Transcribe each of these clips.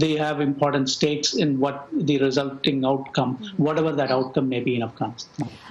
they have important stakes in what the resulting outcome, whatever that outcome may be in Afghanistan.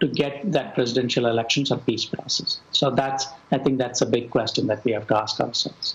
to get that presidential elections or peace process? So I think that's a big question that we have to ask ourselves.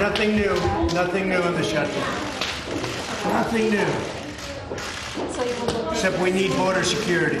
Nothing new in the shutdown. Nothing new. Except we need border security.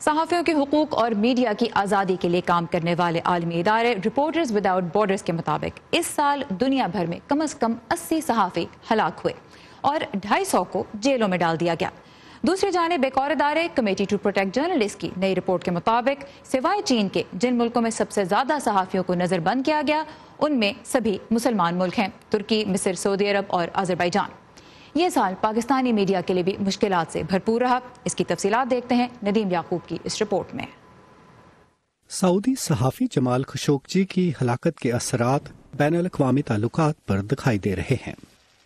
صحافیوں کے حقوق اور media کی آزادی کے لیے کام کرنے والے عالمی ادارے رپورٹرز وداؤٹ بارڈرز کے مطابق اس سال دنیا بھر میں کم از کم 80 صحافی ہلاک ہوئے اور 250 کو جیلوں میں ڈال دیا گیا. دوسری جانب ایک اور ادارے کمیٹی ٹو پروٹیکٹ جرنلسٹ کی نئی رپورٹ کے مطابق سوائے چین کے جن ملکوں میں سب سے زیادہ صحافیوں کو نظر بند کیا گیا ان میں سبھی مسلمان ملک ہیں: ترکی، مصر، سعودی عرب اور آذربائیجان. یہ سال پاکستانی میڈیا کے لیے بھی مشکلات سے بھرپور رہا. اس کی تفصیلات دیکھتے ہیں ندیم یعقوب کی اس رپورٹ میں. سعودی صحافی جمال خشوگی کی ہلاکت کے اثرات بین الاقوامی تعلقات پر دکھائی دے رہے ہیں.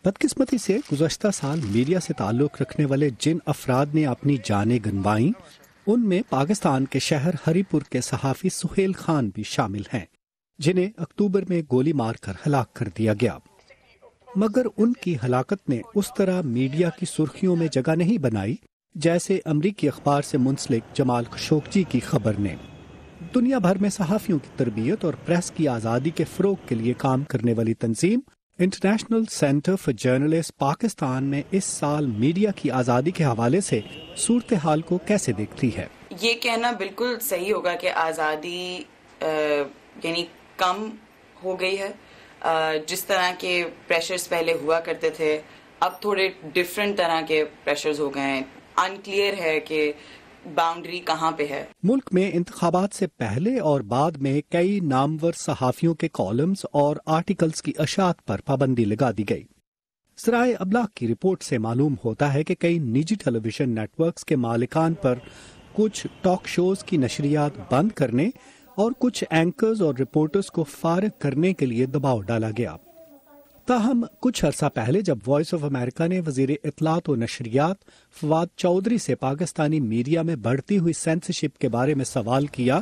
بدقسمتی سے گزشتہ سال میڈیا سے تعلق رکھنے والے جن افراد نے اپنی جانیں گنوائیں ان میں پاکستان کے شہر ہری پور کے صحافی سہیل خان بھی شامل ہیں، جنہیں اکتوبر میں گولی مار کر ہلاک کر دیا گیا. مگر ان کی ہلاکت نے اس طرح میڈیا کی سرخیوں میں جگہ نہیں بنائی جیسے امریکی اخبار سے منسلک جمال خشوگی کی خبر نے. دنیا بھر میں صحافیوں کی تربیت اور پریس کی آزادی کے فروغ کے لیے کام کرنے والی تنظیم international centre for journalist Pakistan میں اس سال میڈیا کی آزادی کے حوالے سے صورتحال کو کیسے دیکھتی ہے؟ یہ کہنا بالکل صحیح ہوگا کہ آزادی یعنی کم ہو گئی ہے. جس طرح کے پریشرز پہلے ہوا کرتے تھے اب تھوڑے ڈیفرنٹ طرح کے پریشرز ہو گئے ہیں. انکلیئر ہے کہ باؤنڈری کہاں پہ ہے. ملک میں انتخابات سے پہلے اور بعد میں کئی نامور صحافیوں کے کالمز اور آرٹیکلز کی اشاعت پر پابندی لگا دی گئی. ذرائع ابلاغ کی رپورٹ سے معلوم ہوتا ہے کہ کئی نجی ٹیلی ویژن نیٹ ورکس کے مالکان پر کچھ ٹاک شوز کی نشریات بند کرنے اور کچھ اینکرز اور رپورٹرز کو فارغ کرنے کے لیے دباؤ ڈالا گیا. تاہم کچھ عرصہ پہلے جب وائس آف امریکہ نے وزیر اطلاعات و نشریات فواد چودھری سے پاکستانی میڈیا میں بڑھتی ہوئی سینسرشپ کے بارے میں سوال کیا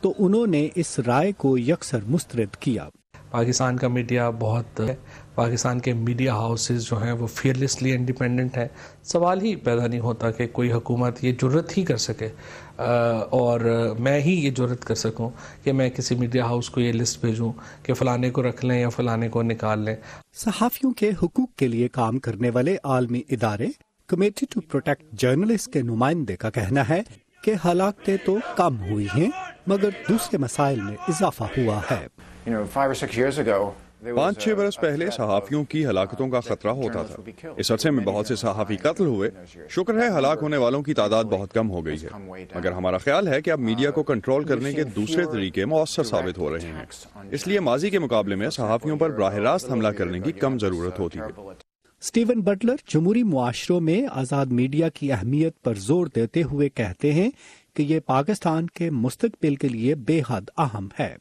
تو انہوں نے اس رائے کو یکسر مسترد کیا. پاکستان کا میڈیا بہت ہے، پاکستان کے میڈیا ہاؤسز جو ہیں وہ فیئرلیسلی انڈیپینڈنٹ ہیں. سوال ہی پیدا نہیں ہوتا کہ کوئی حکومت یہ جرت ہی کر سکے اور میں ہی یہ جرت کر سکوں کہ میں کسی میڈیا ہاؤس کو یہ لسٹ بھیجوں کہ فلانے کو رکھ لیں یا فلانے کو نکال لیں. صحافیوں کے حقوق کے لیے کام کرنے والے عالمی ادارے کمیٹی ٹو پروٹیکٹ جرنلسٹ کے نمائندے کا کہنا ہے کہ ہلاکتیں تو کم ہوئی ہیں مگر دوسرے مسائل میں اضافہ ہوا ہے. 5-6 برس پہلے صحافیوں کی ہلاکتوں کا خطرہ ہوتا تھا. اس عرصے میں بہت سے صحافی قتل ہوئے. شکر ہے ہلاک ہونے والوں کی تعداد بہت کم ہو گئی ہے، مگر ہمارا خیال ہے کہ اب میڈیا کو کنٹرول کرنے کے دوسرے طریقے مؤثر ثابت ہو رہے ہیں. اس لیے ماضی کے مقابلے میں صحافیوں پر براہ راست حملہ کرنے کی کم ضرورت ہوتی ہے. سٹیون بٹلر جمہوری معاشروں میں آزاد میڈیا کی اہمیت پر زور دیتے ہوئے کہتے ہیں کہ یہ پاکستان کے مستقبل کے لیے بے حد اہم ہے.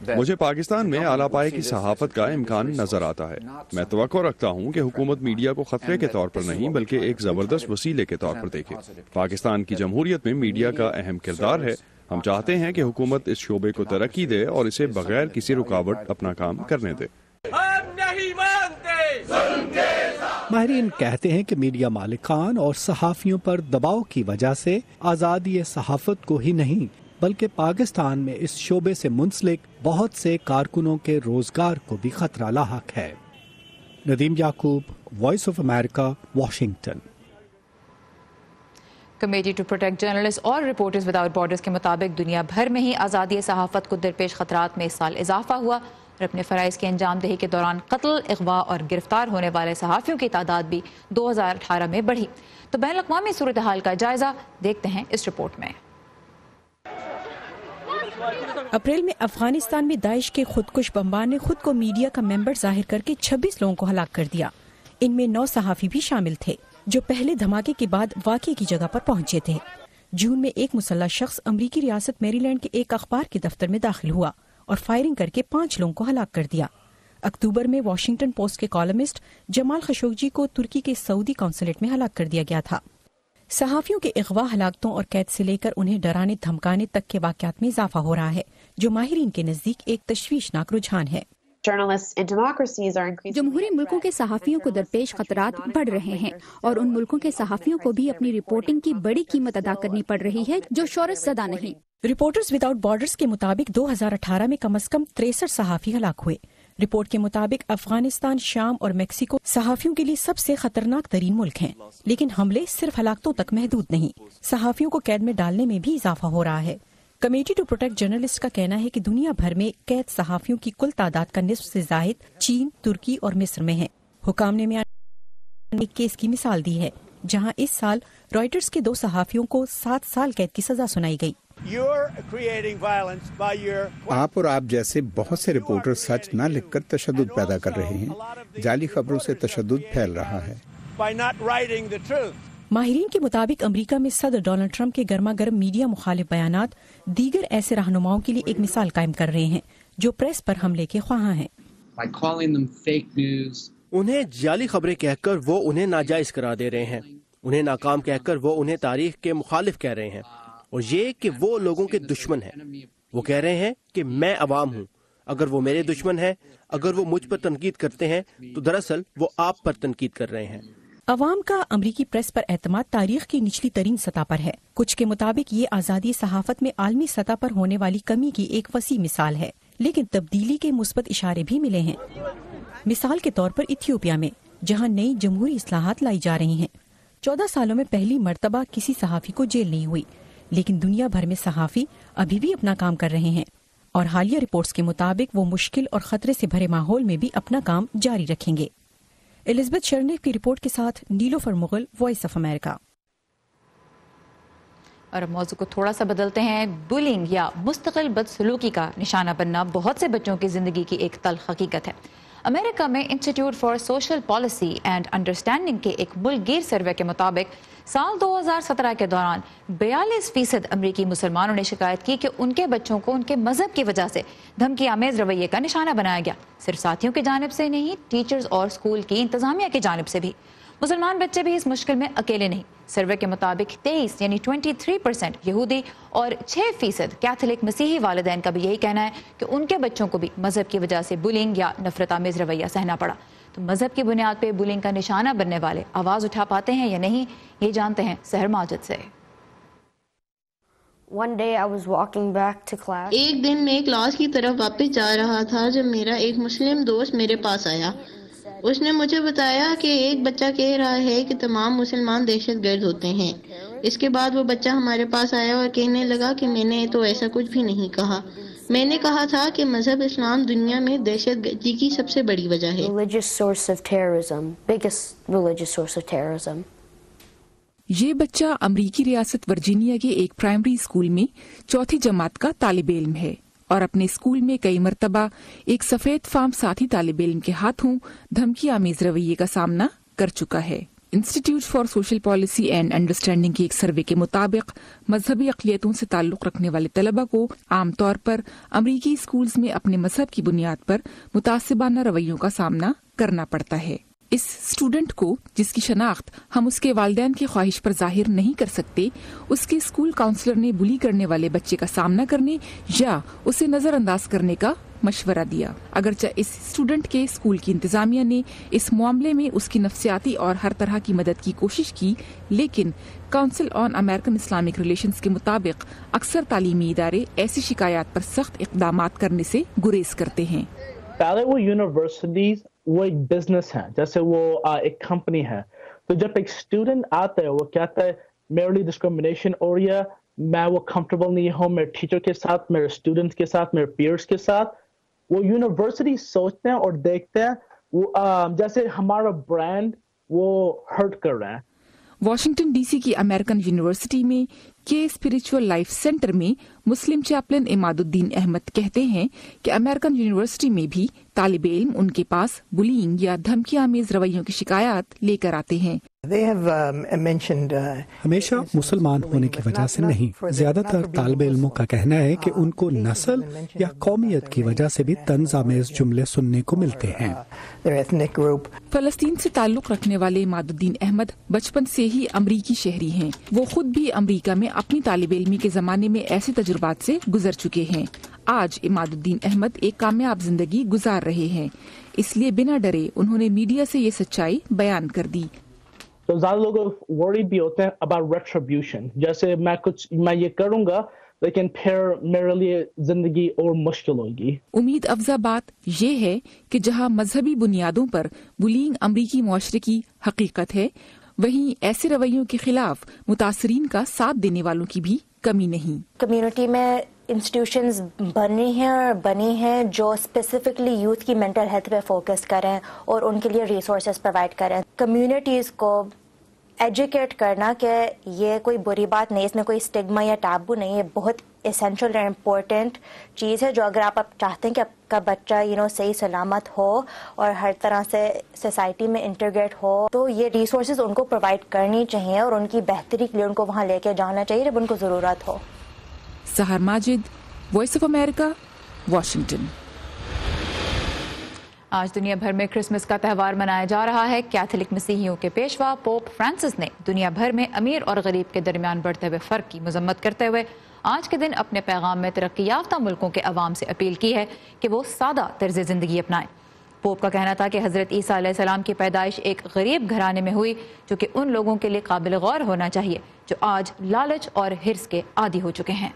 مجھے پاکستان میں اعلیٰ پائے کی صحافت کا امکان نظر آتا ہے. میں توقع رکھتا ہوں کہ حکومت میڈیا کو خطرے کے طور پر نہیں بلکہ ایک زبردست وسیلے کے طور پر دیکھے. پاکستان کی جمہوریت میں میڈیا کا اہم کردار ہے. ہم چاہتے ہیں کہ حکومت اس شعبے کو ترقی دے اور اسے بغیر کسی رکاوٹ اپنا کام کرنے دے. ماہرین کہتے ہیں کہ میڈیا مالکان اور صحافیوں پر دباؤ کی وجہ سے آزادی صحافت کو ہی نہیں بلکہ پاکستان میں اس شعبے سے منسلک بہت سے کارکنوں کے روزگار کو بھی خطرہ لاحق ہے. Nadeem Yaqoob, voice of America, Washington. Committee to protect journalist اور رپورٹرز وداؤٹ بارڈرز کے مطابق دنیا بھر میں ہی آزادی صحافت کو درپیش خطرات میں اس سال اضافہ ہوا اور اپنے فرائض کی انجام دہی کے دوران قتل، اغوا اور گرفتار ہونے والے صحافیوں کی تعداد بھی 2018 میں بڑھی. تو بین الاقوامی صورتحال کا جائزہ دیکھتے ہیں اس رپورٹ میں. اپریل میں افغانستان میں داعش کے خودکش بمبار نے خود کو میڈیا کا ممبر ظاہر کر کے 26 لوگوں کو ہلاک کر دیا. ان میں 9 صحافی بھی شامل تھے جو پہلے دھماکے کے بعد واقعے کی جگہ پر پہنچے تھے. جون میں ایک مسلح شخص امریکی ریاست میری لینڈ کے ایک اخبار کے دفتر میں داخل ہوا اور فائرنگ کر کے 5 لوگوں کو ہلاک کر دیا. اکتوبر میں واشنگٹن پوسٹ کے کالمسٹ جمال خشوگی کو ترکی کے سعودی قونصلیٹ میں ہلاک کر دیا گیا تھا. صحافیوں کے اغوا، ہلاکتوں اور قید سے لے کر انہیں ڈرانے دھمکانے تک کے واقعات میں اضافہ ہو رہا ہے جو ماہرین کے نزدیک ایک تشویشناک رجحان ہے. جمہوری ملکوں کے صحافیوں کو درپیش خطرات بڑھ رہے ہیں اور ان ملکوں کے صحافیوں کو بھی اپنی رپورٹنگ کی بڑی قیمت ادا کرنی پڑ رہی ہے جو شہرت زدہ نہیں. رپورٹرز وداؤٹ بارڈرز کے مطابق 2018 میں کم از کم 63 صحافی ہلاک ہوئے. رپورٹ کے مطابق افغانستان، شام اور میکسیکو صحافیوں کے لیے سب سے خطرناک ترین ملک ہیں، لیکن حملے صرف ہلاکتوں تک محدود نہیں، صحافیوں کو قید میں ڈالنے میں بھی اضافہ ہو رہا ہے۔ کمیٹی ٹو پروٹیکٹ جرنلسٹ کا کہنا ہے کہ دنیا بھر میں قید صحافیوں کی کل تعداد کا نصف سے زائد چین، ترکی اور مصر میں ہے۔ حکام نے ایک کیس کی مثال دی ہے جہاں اس سال رائٹرز کے 2 صحافیوں کو 7 سال قید کی سزا سنائی گئی۔ آپ اور آپ جیسے بہت سے رپورٹر سچ نہ لکھ کر تشدد پیدا کر رہے ہیں، جعلی خبروں سے تشدد پھیل رہا ہے۔ ماہرین کے مطابق امریکہ میں صدر ڈونلڈ ٹرمپ کے گرما گرم میڈیا مخالف بیانات دیگر ایسے رہنماؤں کے لیے ایک مثال قائم کر رہے ہیں جو پریس پر حملے کے خواہاں ہیں۔ انہیں جعلی خبریں کہہ کر وہ انہیں ناجائز قرار دے رہے ہیں، انہیں ناکام کہہ کر وہ انہیں تاریخ کے مخالف کہہ رہے ہیں، اور یہ کہ وہ لوگوں کے دشمن ہیں۔ وہ کہہ رہے ہیں کہ میں عوام ہوں، اگر وہ میرے دشمن ہیں، اگر وہ مجھ پر تنقید کرتے ہیں تو دراصل وہ آپ پر تنقید کر رہے ہیں۔ عوام کا امریکی پریس پر اعتماد تاریخ کی نچلی ترین سطح پر ہے۔ کچھ کے مطابق یہ آزادی صحافت میں عالمی سطح پر ہونے والی کمی کی ایک وسیع مثال ہے، لیکن تبدیلی کے مثبت اشارے بھی ملے ہیں۔ مثال کے طور پر ایتھیوپیا میں، جہاں نئی جمہوری اصلاحات لائی جا رہی ہیں، 14 سالوں میں پہلی مرتبہ کسی صحافی کو جیل نہیں ہوئی، لیکن دنیا بھر میں صحافی ابھی بھی اپنا کام کر رہے ہیں، اور حالیہ رپورٹس کے مطابق وہ مشکل اور خطرے سے بھرے ماحول میں بھی اپنا کام جاری رکھیں گے۔ الزبتھ شرنیف کی رپورٹ کے ساتھ نیلوفر مغل، وائس آف امریکہ۔ اور اب موضوع کو تھوڑا سا بدلتے ہیں۔ بولنگ یا مستقل بدسلوکی کا نشانہ بننا بہت سے بچوں کی زندگی کی ایک تلخ حقیقت ہے۔ امریکہ میں institute for social policy and understanding کے ایک ملک گیر سروے کے مطابق سال 2017 کے دوران 42% امریکی مسلمانوں نے شکایت کی کہ ان کے بچوں کو ان کے مذہب کی وجہ سے دھمکی آمیز رویے کا نشانہ بنایا گیا۔ صرف ساتھیوں کی جانب سے نہیں، ٹیچرز اور اسکول کی انتظامیہ کی جانب سے بھی۔ مسلمان بچے بھی اس مشکل میں اکیلے نہیں۔ سروے کے مطابق 23% یہودی اور 6% کیتھولک مسیحی والدین کا بھی یہی کہنا ہے کہ ان کے بچوں کو بھی مذہب کی وجہ سے بلنگ یا نفرت آمیز رویہ سہنا پڑا۔ تو مذہب کی بنیاد پہ بلنگ کا نشانہ بننے والے آواز اٹھا پاتے ہیں یا نہیں، یہ جانتے ہیں سحر ماجد سے۔ ایک دن میں کلاس کی طرف واپس جا رہا تھا جب میرا ایک مسلم دوست میرے پاس آیا۔ اس نے مجھے بتایا کہ ایک بچہ کہہ رہا ہے کہ تمام مسلمان دہشت گرد ہوتے ہیں۔ اس کے بعد وہ بچہ ہمارے پاس آیا اور کہنے لگا کہ میں نے تو ایسا کچھ بھی نہیں کہا۔ میں نے کہا تھا کہ مذہب اسلام دنیا میں دہشت گردی کی سب سے بڑی وجہ ہے۔ یہ بچہ امریکی ریاست ورجینیا کے ایک پرائمری اسکول میں 4th جماعت کا طالب علم ہے اور اپنے اسکول میں کئی مرتبہ ایک سفید فام ساتھی طالب علم کے ہاتھوں دھمکی آمیز رویے کا سامنا کر چکا ہے۔ Institute for social policy and understanding کے ایک سروے کے مطابق مذہبی اقلیتوں سے تعلق رکھنے والے طلبہ کو عام طور پر امریکی اسکولز میں اپنے مذہب کی بنیاد پر متعصبانہ رویوں کا سامنا کرنا پڑتا ہے۔ اس اسٹوڈنٹ کو، جس کی شناخت ہم اس کے والدین کی خواہش پر ظاہر نہیں کر سکتے، اس کے اسکول کاؤنسلر نے بلی کرنے والے بچے کا سامنا کرنے یا اسے نظر انداز کرنے کا مشورہ دیا۔ اگرچہ اس اسٹوڈنٹ کے اسکول کی انتظامیہ نے اس معاملے میں اس کی نفسیاتی اور ہر طرح کی مدد کی کوشش کی، لیکن کونسل آن امریکن اسلامک ریلیشنز کے مطابق اکثر تعلیمی ادارے ایسی شکایات پر سخت اقدامات کرنے سے گریز کرتے ہیں۔ پہلے وہ یونیورسٹیز وہ ایک بزنس ہے، جیسے وہ ایک کمپنی ہے، تو جب ایک اسٹوڈنٹ آتا ہے وہ کہتا ہے میرے لیے ڈسکریمنیشن ہو رہی ہے، میں وہ کمفرٹیبل نہیں ہوں میرے ٹیچر کے ساتھ، میرے اسٹوڈنٹس کے ساتھ، میرے پیئرس کے ساتھ، وہ یونیورسٹی سوچتے ہیں اور دیکھتے ہیں وہ جیسے ہمارا برانڈ وہ ہرٹ کر رہا ہے۔ واشنگٹن ڈی سی کی امریکن یونیورسٹی میں کے اسپریچول لائف سینٹر میں مسلم چیپلن عماد الدین احمد کہتے ہیں کہ امریکن یونیورسٹی میں بھی طالب علم ان کے پاس بلینگ یا دھمکی آمیز رویوں کی شکایات لے کر آتے ہیں۔ ہمیشہ مسلمان ہونے کی وجہ سے نہیں، زیادہ تر طالب علموں کا کہنا ہے کہ ان کو نسل یا قومیت کی وجہ سے بھی طنز آمیز جملے سننے کو ملتے ہیں۔ فلسطین سے تعلق رکھنے والے عماد الدین احمد بچپن سے ہی امریکی شہری ہیں۔ وہ خود بھی امریکہ میں اپنی طالب علمی کے زمانے میں ایسے تجربات سے گزر چکے ہیں۔ آج عماد الدین احمد ایک کامیاب زندگی گزار رہے ہیں، اس لیے بنا ڈرے انہوں نے میڈیا سے یہ سچائی بیان کر دی۔ تو زیادہ لوگ ورڈ بھی ہوتے ہیں about retribution، جیسے میں یہ کروں گا لیکن پھر میرے لیے زندگی اور مشکل ہوگی. امید افزا بات یہ ہے کہ جہاں مذہبی بنیادوں پر بلینگ امریکی معاشرے کی حقیقت ہے، وہیں ایسے رویوں کے خلاف متاثرین کا ساتھ دینے والوں کی بھی کمی نہیں. کمیونٹی میں انسٹیٹیوشنز بنی ہیں جو اسپیسیفکلی یوتھ کی مینٹل ہیلتھ پہ فوکس کریں اور ان کے لیے ریسورسز پرووائڈ کریں. کمیونٹیز کو ایجوکیٹ کرنا کہ یہ کوئی بری بات نہیں، اس میں کوئی اسٹگما یا ٹیبو نہیں ہے، بہت اسینشیل اور امپورٹنٹ چیز ہے جو اگر آپ چاہتے ہیں کہ آپ کا بچہ صحیح سلامت ہو اور ہر طرح سے سوسائٹی میں انٹیگریٹ ہو، تو یہ ریسورسز ان کو پرووائڈ کرنی چاہیے اور ان کی بہتری کے لیے ان کو وہاں لے کے جانا چاہیے جب ان کو ضرورت ہو. Sahar Majid, voice of America, Washington. آج دنیا بھر میں کرسمس کا تہوار منایا جا رہا ہے. کیتھولک مسیحیوں کے پیشوا پوپ فرانسس نے دنیا بھر میں امیر اور غریب کے درمیان بڑھتے ہوئے فرق کی مذمت کرتے ہوئے آج کے دن اپنے پیغام میں ترقی یافتہ ملکوں کے عوام سے اپیل کی ہے کہ وہ سادہ طرز زندگی اپنائیں. پوپ کا کہنا تھا کہ حضرت عیسیٰ علیہ السلام کی پیدائش ایک غریب گھرانے میں ہوئی، جو کہ ان لوگوں کے لیے قابل غور ہونا چاہیے جو آج لالچ اور حرص کے عادی ہو چکے ہیں.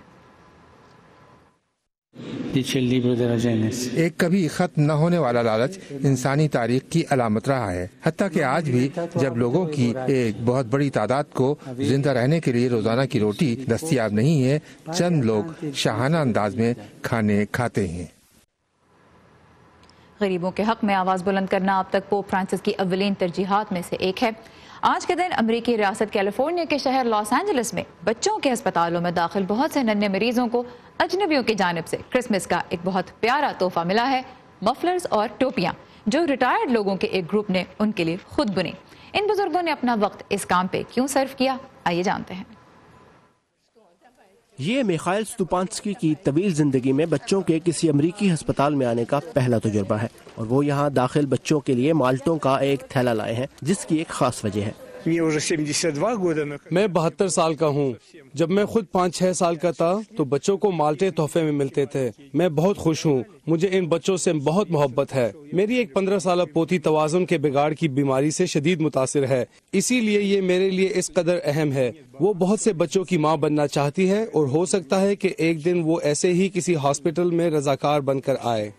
ایک کبھی ختم نہ ہونے والا لالچ انسانی تاریخ کی علامت رہا ہے، حتیٰ کہ آج بھی جب لوگوں کی ایک بہت بڑی تعداد کو زندہ رہنے کے لیے روزانہ کی روٹی دستیاب نہیں ہے، چند لوگ شاہانہ انداز میں کھانے کھاتے ہیں. غریبوں کے حق میں آواز بلند کرنا اب تک پوپ فرانسس کی اولین ترجیحات میں سے ایک ہے. آج کے دن امریکی ریاست کیلیفورنیا کے شہر لاس اینجلس میں بچوں کے ہسپتالوں میں داخل بہت سے ننھے مریضوں کو اجنبیوں کی جانب سے کرسمس کا ایک بہت پیارا تحفہ ملا ہے، مفلرز اور ٹوپیاں جو ریٹائرڈ لوگوں کے ایک گروپ نے ان کے لیے خود بنی. ان بزرگوں نے اپنا وقت اس کام پہ کیوں صرف کیا، آئیے جانتے ہیں. یہ میخائل سٹوپانسکی کی طویل زندگی میں بچوں کے کسی امریکی ہسپتال میں آنے کا پہلا تجربہ ہے، اور وہ یہاں داخل بچوں کے لیے مالٹوں کا ایک تھیلا لائے ہیں جس کی ایک خاص وجہ ہے. میں 72 سال کا ہوں. جب میں خود 5-6 سال کا تھا تو بچوں کو مالٹے تحفے میں ملتے تھے. میں بہت خوش ہوں، مجھے ان بچوں سے بہت محبت ہے. میری ایک 15 سالہ پوتی توازن کے بگاڑ کی بیماری سے شدید متاثر ہے، اسی لیے یہ میرے لیے اس قدر اہم ہے. وہ بہت سے بچوں کی ماں بننا چاہتی ہے اور ہو سکتا ہے کہ ایک دن وہ ایسے ہی کسی ہاسپٹل میں رضاکار بن کر آئے.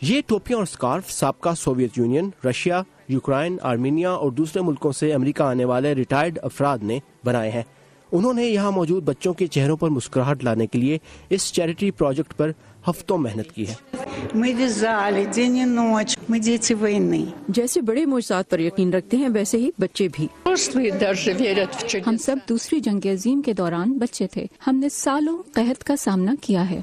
یہ ٹوپیاں اور سکارف سابقہ Soviet union, Russia, Ukraine, Armenia اور دوسرے ملکوں سے امریکہ آنے والے ریٹائرڈ افراد نے بنائے ہیں. انہوں نے یہاں موجود بچوں کے چہروں پر مسکراہٹ لانے کے لیے اس چیریٹی پروجیکٹ پر ہفتوں محنت کی ہے. جیسے بڑے معجزات پر یقین رکھتے ہیں ویسے ہی بچے بھی. ہم سب دوسری جنگ عظیم کے دوران بچے تھے. ہم نے سالوں قحط کا سامنا کیا ہے.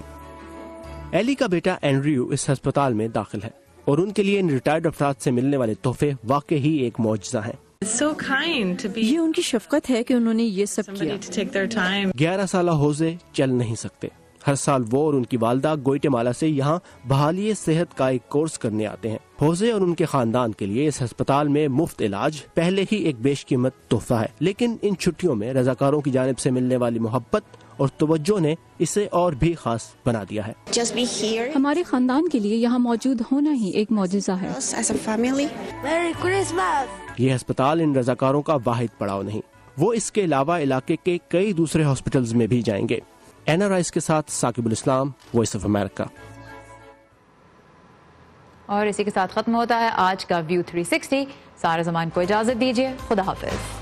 ایلی کا بیٹا اینڈریو اس ہسپتال میں داخل ہے اور ان کے لیے ان ریٹائرڈ افراد سے ملنے والے تحفے واقعی ہی ایک معجزہ ہیں. یہ ان کی شفقت ہے کہ انہوں نے یہ سب کیا. 11 سالہ ہوزے چل نہیں سکتے. ہر سال وہ اور ان کی والدہ گوئٹے مالا سے یہاں بحالی صحت کا ایک کورس کرنے آتے ہیں. ہوزے اور ان کے خاندان کے لیے اس ہسپتال میں مفت علاج پہلے ہی ایک بیش قیمت تحفہ ہے، لیکن ان چھٹیوں میں رضاکاروں کی جانب سے ملنے والی محبت اور توجہ نے اسے اور بھی خاص بنا دیا ہے. ہمارے خاندان کے لیے یہاں موجود ہونا ہی ایک معجزہ ہے. یہ ہسپتال ان رضاکاروں کا واحد پڑاؤ نہیں، وہ اس کے علاوہ علاقے کے کئی دوسرے ہاسپٹلز میں بھی جائیں گے. اینا رائس کے ساتھ ثاقب الاسلام، وائس آف امریکہ. اور اسی کے ساتھ ختم ہوتا ہے آج کا ویو 360. سارا زمان کو اجازت دیجیے. خدا حافظ.